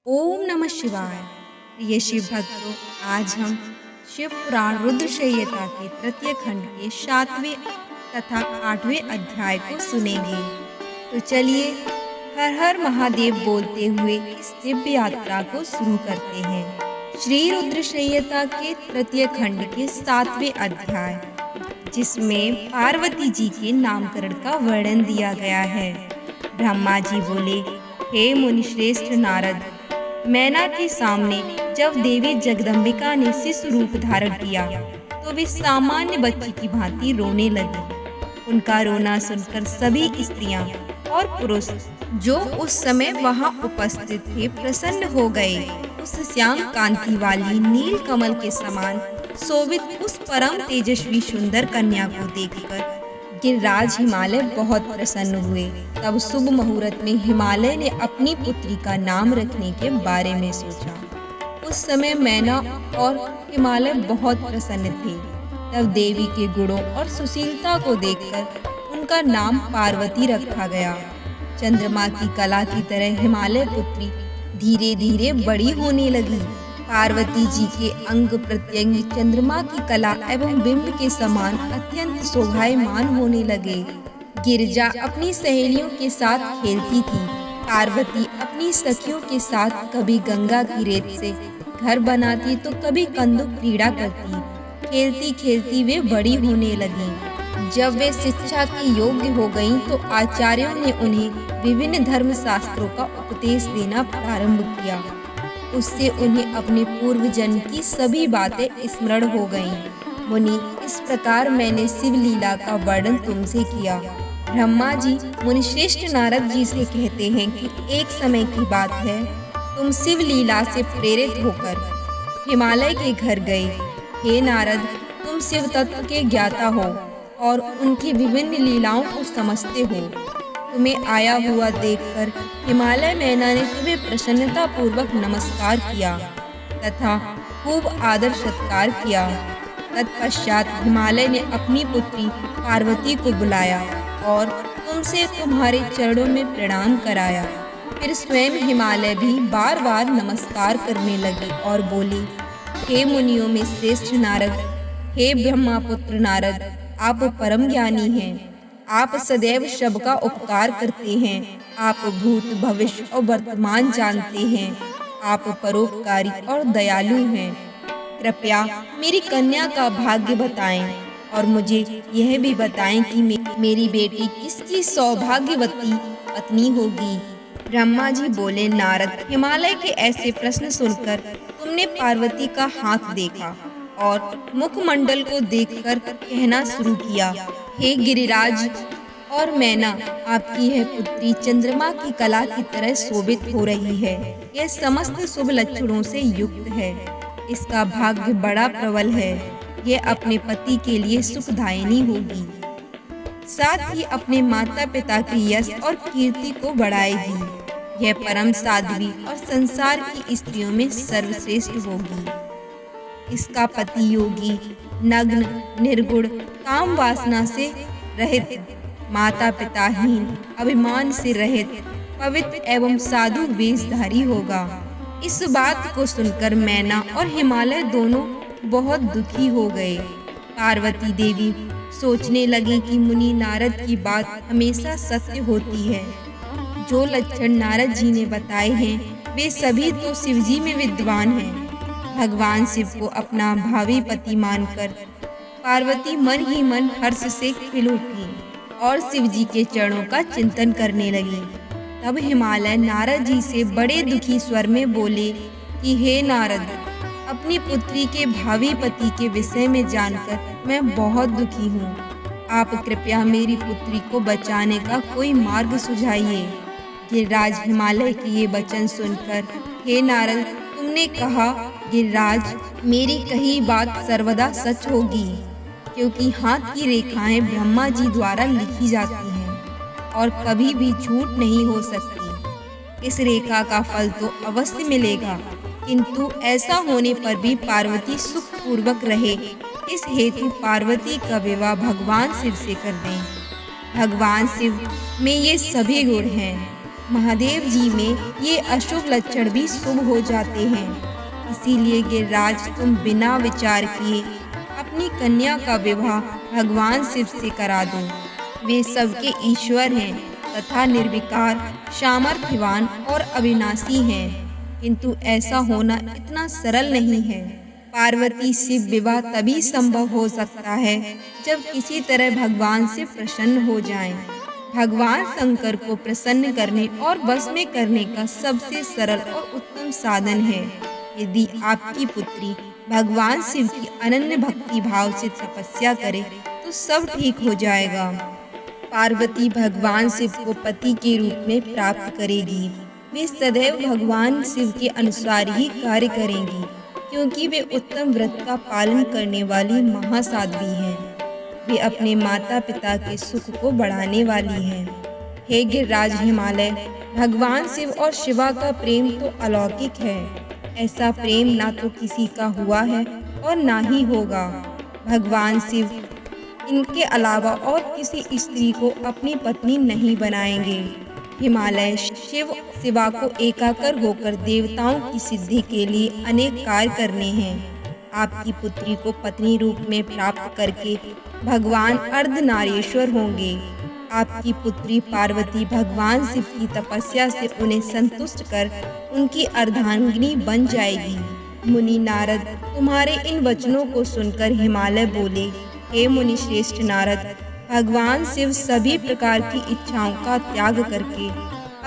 ओम नमः शिवाय। प्रिय शिव भक्तों, आज हम शिव पुराण रुद्र संहिता के तृतीय खंड के 7वें तथा 8वें अध्याय को सुनेंगे। तो चलिए हर हर महादेव बोलते हुए इस दिव्य यात्रा को शुरू करते हैं। श्री रुद्र संहिता के तृतीय खंड के 7वें अध्याय, जिसमें पार्वती जी के नामकरण का वर्णन दिया गया है। ब्रह्मा जी बोले, हे मुनिश्रेष्ठ नारद, मैना के सामने जब देवी जगदम्बिका ने शिशु रूप धारण किया तो वे सामान्य बच्ची की भांति रोने लगी। उनका रोना सुनकर सभी स्त्रियां और पुरुष जो उस समय वहां उपस्थित थे प्रसन्न हो गए। उस श्याम कांति वाली नील कमल के समान शोभित उस परम तेजस्वी सुंदर कन्या को देखकर गिरिराज हिमालय बहुत प्रसन्न हुए। तब शुभ मुहूर्त में हिमालय ने अपनी पुत्री का नाम रखने के बारे में सोचा। उस समय मैना और हिमालय बहुत प्रसन्न थे। तब देवी के गुणों और सुशीलता को देखकर उनका नाम पार्वती रखा गया। चंद्रमा की कला की तरह हिमालय पुत्री धीरे धीरे बड़ी होने लगी। पार्वती जी के अंग प्रत्यंग चंद्रमा की कला एवं बिंब के समान अत्यंत शोभायमान होने लगे। गिरिजा अपनी सहेलियों के साथ खेलती थी। पार्वती अपनी सखियों के साथ कभी गंगा की रेत से घर बनाती तो कभी कंदुक क्रीड़ा करती। खेलती खेलती वे बड़ी होने लगीं। जब वे शिक्षा के योग्य हो गईं तो आचार्यों ने उन्हें विभिन्न धर्म शास्त्रों का उपदेश देना प्रारंभ किया। उससे उन्हें अपने पूर्व जन्म की सभी बातें स्मरण हो गईं। मुनि, इस प्रकार मैंने शिव लीला का वर्णन तुमसे किया। ब्रह्मा जी मुनिश्रेष्ठ नारद जी से कहते हैं कि एक समय की बात है, तुम शिव लीला से प्रेरित होकर हिमालय के घर गए। हे नारद, तुम शिव तत्व के ज्ञाता हो और उनकी विभिन्न लीलाओं को समझते हो। तुम्हें आया हुआ देखकर हिमालय मैना ने तुम्हें प्रसन्नता पूर्वक नमस्कार किया तथा खूब आदर सत्कार किया। तत्पश्चात हिमालय ने अपनी पुत्री पार्वती को बुलाया और तुमसे तुम्हारे चरणों में प्रणाम कराया। फिर स्वयं हिमालय भी बार बार नमस्कार करने लगी और बोली, हे मुनियों में श्रेष्ठ नारद, हे ब्रह्मा पुत्र नारद, आप परम ज्ञानी हैं। आप सदैव सबका उपकार करते हैं। आप भूत भविष्य और वर्तमान जानते हैं। आप परोपकारी और दयालु हैं। कृपया मेरी कन्या का भाग्य बताएं और मुझे यह भी बताएं कि मेरी बेटी किसकी सौभाग्यवती पत्नी होगी। ब्रह्मा जी बोले, नारद, हिमालय के ऐसे प्रश्न सुनकर तुमने पार्वती का हाथ देखा और मुखमंडल को देखकर कहना शुरू किया, हे गिरिराज और मैना, आपकी यह पुत्री चंद्रमा की कला की तरह शोभित हो रही है। यह समस्त शुभ लक्षणों से युक्त है। इसका भाग्य बड़ा प्रबल है। यह अपने पति के लिए सुखदायिनी होगी, साथ ही अपने माता पिता की यश और कीर्ति को बढ़ाएगी। यह परम साध्वी और संसार की स्त्रियों में सर्वश्रेष्ठ होगी। इसका पति योगी, नग्न, निर्गुण, काम वासना से रहित, माता पिताहीन, अभिमान से रहित, पवित्र एवं साधु वेशधारी होगा। इस बात को सुनकर मैना और हिमालय दोनों बहुत दुखी हो गए। पार्वती देवी सोचने लगी कि मुनि नारद की बात हमेशा सत्य होती है। जो लक्षण नारद जी ने बताए हैं वे सभी तो शिव जी में विद्वान हैं। भगवान शिव को अपना भावी पति मानकर पार्वती मन ही मन हर्ष से खिल उठी और शिव जी के चरणों का चिंतन करने लगी। तब हिमालय नारद जी से बड़े दुखी स्वर में बोले कि हे नारद, अपनी पुत्री के भावी पति के विषय में जानकर मैं बहुत दुखी हूँ। आप कृपया मेरी पुत्री को बचाने का कोई मार्ग सुझाइए। गिरिराज हिमालय के ये वचन सुनकर, हे नारद, तुमने कहा गिरिराज, मेरी कही बात सर्वदा सच होगी, क्योंकि हाथ की रेखाएं ब्रह्मा जी द्वारा लिखी जाती हैं और कभी भी झूठ नहीं हो सकती। इस रेखा का फल तो अवश्य मिलेगा, किंतु ऐसा होने पर भी पार्वती सुखपूर्वक रहे, इस हेतु पार्वती का विवाह भगवान शिव से कर दें। भगवान शिव में ये सभी गुण हैं। महादेव जी में ये अशुभ लक्षण भी शुभ हो जाते हैं। इसीलिए गिरिराज तुम बिना विचार किए अपनी कन्या का विवाह भगवान शिव से करा दो। वे सबके ईश्वर हैं तथा निर्विकार, सामर्थ्यवान और अविनाशी हैं। किंतु ऐसा होना इतना सरल नहीं है। पार्वती शिव विवाह तभी संभव हो सकता है जब किसी तरह भगवान से प्रसन्न हो जाएं। भगवान शंकर को प्रसन्न करने और वश में करने का सबसे सरल और उत्तम साधन है यदि आपकी पुत्री भगवान शिव की अनन्य भक्ति भाव से तपस्या करे तो सब ठीक हो जाएगा। पार्वती भगवान शिव को पति के रूप में प्राप्त करेगी। वे सदैव भगवान शिव के अनुसार ही कार्य करेंगी, क्योंकि वे उत्तम व्रत का पालन करने वाली महासाध्वी हैं। वे अपने माता पिता के सुख को बढ़ाने वाली हैं। हे गिरिराज हिमालय, भगवान शिव और शिवा का प्रेम तो अलौकिक है। ऐसा प्रेम ना तो किसी का हुआ है और ना ही होगा। भगवान शिव इनके अलावा और किसी स्त्री को अपनी पत्नी नहीं बनाएंगे। हिमालय शिव शिवा को एकाकर होकर देवताओं की सिद्धि के लिए अनेक कार्य करने हैं। आपकी पुत्री को पत्नी रूप में प्राप्त करके भगवान अर्धनारीश्वर होंगे। आपकी पुत्री पार्वती भगवान शिव की तपस्या से उन्हें संतुष्ट कर उनकी अर्धांगिनी बन जाएगी। मुनि नारद, तुम्हारे इन वचनों को सुनकर हिमालय बोले, हे मुनि श्रेष्ठ नारद, भगवान शिव सभी प्रकार की इच्छाओं का त्याग करके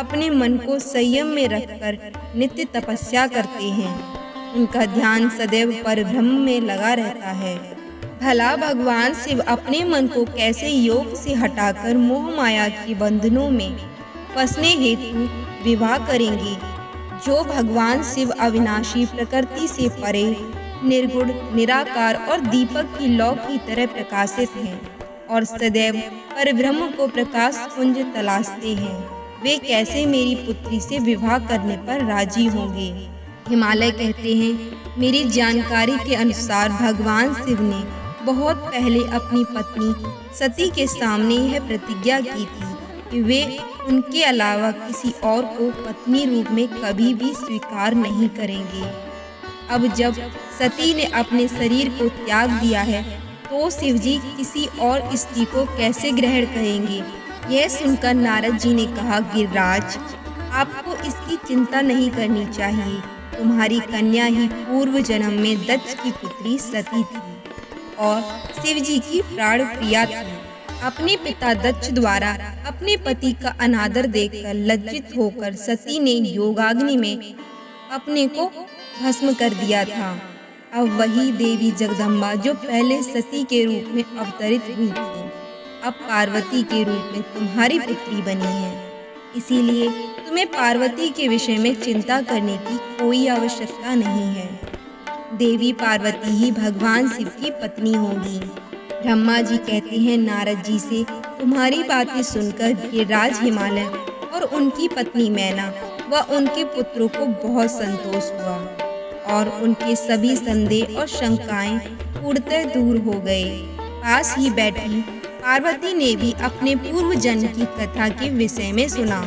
अपने मन को संयम में रखकर नित्य तपस्या करते हैं। उनका ध्यान सदैव परब्रह्म में लगा रहता है। भला भगवान शिव अपने मन को कैसे योग से हटाकर मोह माया के बंधनों में फंसने हेतु विवाह करेंगे। जो भगवान शिव अविनाशी, प्रकृति से परे, निर्गुण, निराकार और दीपक की लौ की तरह प्रकाशित हैं और सदैव परब्रह्म को प्रकाश पुंज तलाशते हैं, वे कैसे मेरी पुत्री से विवाह करने पर राजी होंगे। हिमालय कहते हैं, मेरी जानकारी के अनुसार भगवान शिव ने बहुत पहले अपनी पत्नी सती के सामने यह प्रतिज्ञा की थी कि वे उनके अलावा किसी और को पत्नी रूप में कभी भी स्वीकार नहीं करेंगे। अब जब सती ने अपने शरीर को त्याग दिया है तो शिवजी किसी और स्त्री को कैसे ग्रहण करेंगे। यह सुनकर नारद जी ने कहा, गिरिराज, आपको इसकी चिंता नहीं करनी चाहिए। तुम्हारी कन्या ही पूर्व जन्म में दक्ष की पुत्री सती थी और शिवजी की प्राण प्रिया थी। अपने पिता दक्ष द्वारा अपने पति का अनादर देखकर लज्जित होकर सती ने योगाग्नि में अपने को भस्म कर दिया था। अब वही देवी जगदम्बा जो पहले सती के रूप में अवतरित हुई थी, अब पार्वती के रूप में तुम्हारी पुत्री बनी है। इसीलिए तुम्हें पार्वती के विषय में चिंता करने की कोई आवश्यकता नहीं है। देवी पार्वती ही भगवान शिव की पत्नी होगी। ब्रह्मा जी कहते हैं नारद जी से, तुम्हारी बातें सुनकर गिरिराज हिमालय और उनकी पत्नी मैना व उनके पुत्रों को बहुत संतोष हुआ और उनके सभी संदेह और शंकाएं पूर्णतः दूर हो गए। पास ही बैठी पार्वती ने भी अपने पूर्व जन्म की कथा के विषय में सुना।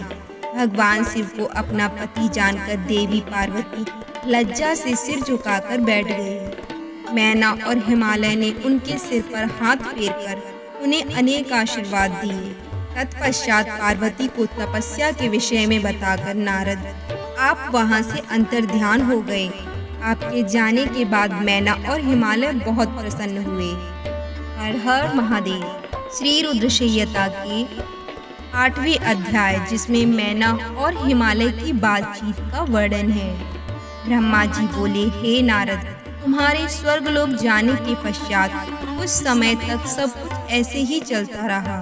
भगवान शिव को अपना पति जानकर देवी पार्वती लज्जा से सिर झुकाकर बैठ गई। मैना और हिमालय ने उनके सिर पर हाथ फेरकर उन्हें अनेक आशीर्वाद दिए। तत्पश्चात पार्वती को तपस्या के विषय में बताकर नारद आप वहां से अंतर्ध्यान हो गए। आपके जाने के बाद मैना और हिमालय बहुत प्रसन्न हुए। हर हर महादेव। श्री रुद्र संहिता के 8वें अध्याय, जिसमें मैना और हिमालय की बातचीत का वर्णन है। ब्रह्मा जी बोले, हे नारद, तुम्हारे स्वर्गलोक जाने के पश्चात कुछ समय तक सब कुछ ऐसे ही चलता रहा।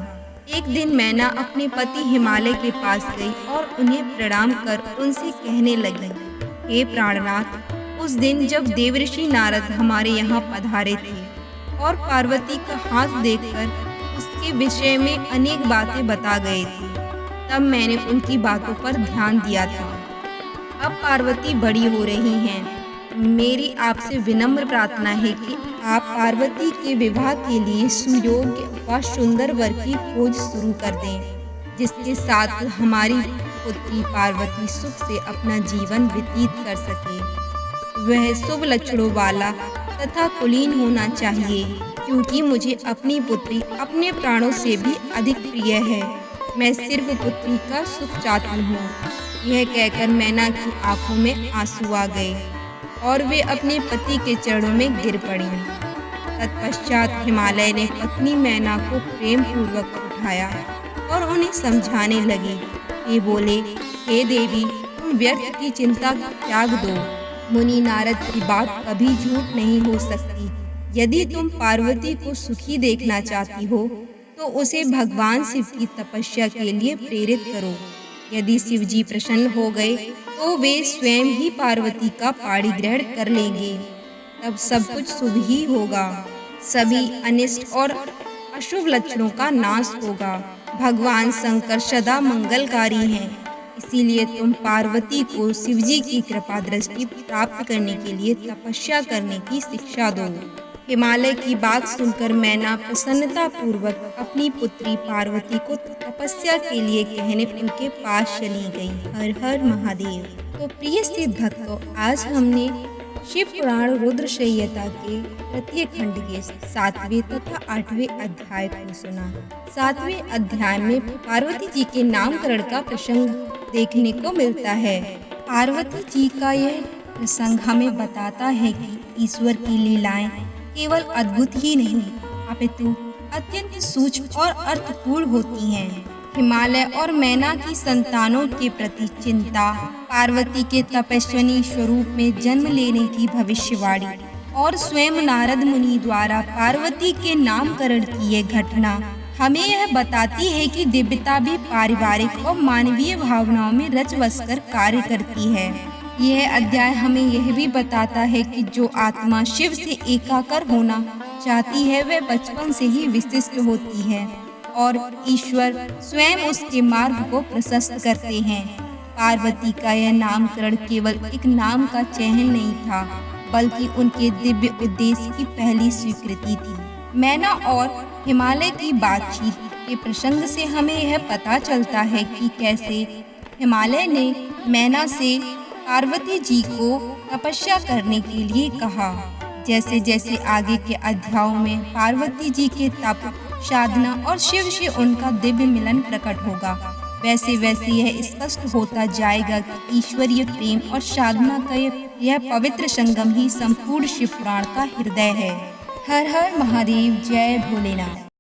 एक दिन मैना अपने पति हिमालय के पास गई और उन्हें प्रणाम कर उनसे कहने लगी, हे प्राणनाथ, उस दिन जब देवऋषि नारद हमारे यहाँ पधारे थे और पार्वती का हाथ देखकर उसके विषय में अनेक बातें बता गए थे, तब मैंने उनकी बातों पर ध्यान दिया था। अब पार्वती बड़ी हो रही हैं। मेरी आपसे विनम्र प्रार्थना है कि आप पार्वती के विवाह के लिए सुयोग्य व सुंदर वर की खोज शुरू कर दें, जिसके साथ हमारी पुत्री पार्वती सुख से अपना जीवन व्यतीत कर सके। वह शुभ लक्षणों वाला तथा कुलीन होना चाहिए, क्योंकि मुझे अपनी पुत्री अपने प्राणों से भी अधिक प्रिय है। मैं सिर्फ पुत्री का सुख चाहती हूँ। यह कहकर मैना की आंखों में आंसू आ गए और वे अपने पति के चरणों में गिर पड़ी। तत्पश्चात हिमालय ने पत्नी मैना को प्रेम पूर्वक उठाया और उन्हें समझाने लगे। वे बोले, हे देवी, तुम व्यर्थ की चिंता त्याग दो। मुनि नारद की बात कभी झूठ नहीं हो सकती। यदि तुम पार्वती को सुखी देखना चाहती हो तो उसे भगवान शिव की तपस्या के लिए प्रेरित करो। यदि शिव जी प्रसन्न हो गए तो वे स्वयं ही पार्वती का पाणी ग्रहण कर लेंगे। तब सब कुछ शुभ ही होगा। सभी अनिष्ट और अशुभ लक्षणों का नाश होगा। भगवान शंकर सदा मंगलकारी हैं। इसीलिए तुम पार्वती को शिवजी की कृपा दृष्टि प्राप्त करने के लिए तपस्या करने की शिक्षा दो। हिमालय की बात सुनकर मैना प्रसन्नता पूर्वक अपनी पुत्री पार्वती को तपस्या के लिए कहने उनके पास चली गई। हर हर महादेव। तो प्रिय शिव भक्तों, आज हमने शिव पुराण रुद्र संहिता के तृतीय खंड के 7वें तथा 8वें अध्याय को सुना। 7वें अध्याय में पार्वती जी के नामकरण का प्रसंग देखने को मिलता है। पार्वती जी का यह प्रसंग हमें बताता है कि ईश्वर की लीलाएं केवल अद्भुत ही नहीं, अपितु अत्यंत सूक्ष्म और अर्थपूर्ण होती हैं। हिमालय और मैना की संतानों के प्रति चिंता, पार्वती के तपस्विनी स्वरूप में जन्म लेने की भविष्यवाणी और स्वयं नारद मुनि द्वारा पार्वती के नामकरण की यह घटना हमें यह बताती है कि दिव्यता भी पारिवारिक और मानवीय भावनाओं में रच बसकर कार्य करती है। यह अध्याय हमें यह भी बताता है कि जो आत्मा शिव से एकाकार होना चाहती है वह बचपन से ही विशिष्ट होती है और ईश्वर स्वयं उसके मार्ग को प्रशस्त करते हैं। पार्वती का यह नामकरण केवल एक नाम का चयन नहीं था, बल्कि उनके दिव्य उद्देश्य की पहली स्वीकृति थी। मैना और हिमालय की बातचीत के प्रसंग से हमें यह पता चलता है कि कैसे हिमालय ने मैना से पार्वती जी को तपस्या करने के लिए कहा। जैसे जैसे आगे के अध्यायों में पार्वती जी के तप, साधना और शिव से उनका दिव्य मिलन प्रकट होगा, वैसे वैसे यह स्पष्ट होता जाएगा कि ईश्वरीय प्रेम और साधना का यह पवित्र संगम ही संपूर्ण शिव पुराण का हृदय है। हर हर महादेव। जय भोलेनाथ।